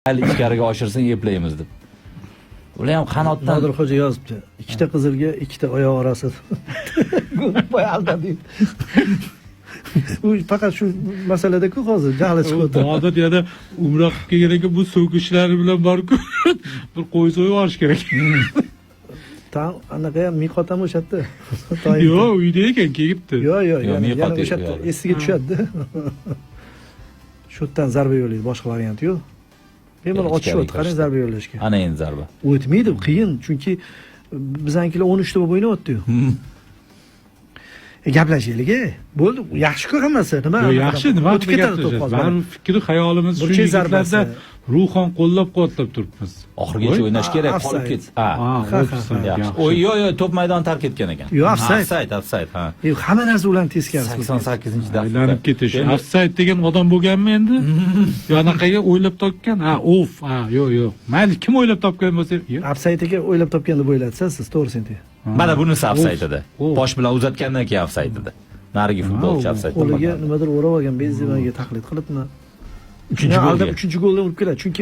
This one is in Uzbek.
Hali ichkariga oshirsang eplaymiz deb. Ular ham qanotdan Nodir xo'ja yozibdi. Ikkita qizilga ikkita oyoq orasi. Voy aldading. U faqat shu masalada-ku hozir jahli chiqyapti. Nodir yana umra qilib kelgandan keyin bu so'kishlari bilan borib bir qo'y so'yib olish kerak. Tam anaqa ham miqot ham o'sha yerda. Yo'q, uyda ekan kelibdi. Yo'q, miqot yana o'sha yo'q, yerda yo'q. esiga tushadi. Shu yerdan zarba yo'llaydi, boshqa variant yo'q. Bemalol ochishyapti, qarang zarba yo'llashga. ana endi zarba. O'tmaydi, qiyin, chunki bizankilar 13 ta bo'lib o'ynayapti-yu. Gaplashaylik. Bo'ldi, yaxshi-ku hammasi. Nima? Yo'q, yaxshi, nima o'tib ketadi to'p hozir. Baribir fikri, xayolimiz shu Burchak zarbasi. yigitlarda ruhan qo'llab-quvvatlab turibmiz. Oxirigacha o'ynash kerak, qolib offside. ket. Offside, Yaxshi. yaxshi. O'y, yo'q, to'p maydon tark etgan ekan. Yo'q, offside. Offside, ha. Hamma narsa ularni teskarisi. 88-daqiqada. Aylanib ketish. Offside degan odam bo'lganmi endi? Yo anaqaga o'ylab topgan. Yo'q. Mayli, kim o'ylab topgan bo'lsa, yo'q. Offsaytiga o'ylab topgan deb o'yladsiz, siz to'g'ri senting. Mana bunisi offside edi. Of. Bosh bilan uzatgandan keyin offside edi. Narigi futbolchi offside. Qo'liga nimadir o'rab olgan Benzemaga taqlid qilibmi? 3-golga. Aldab 3-goldan urib keladi. Chunki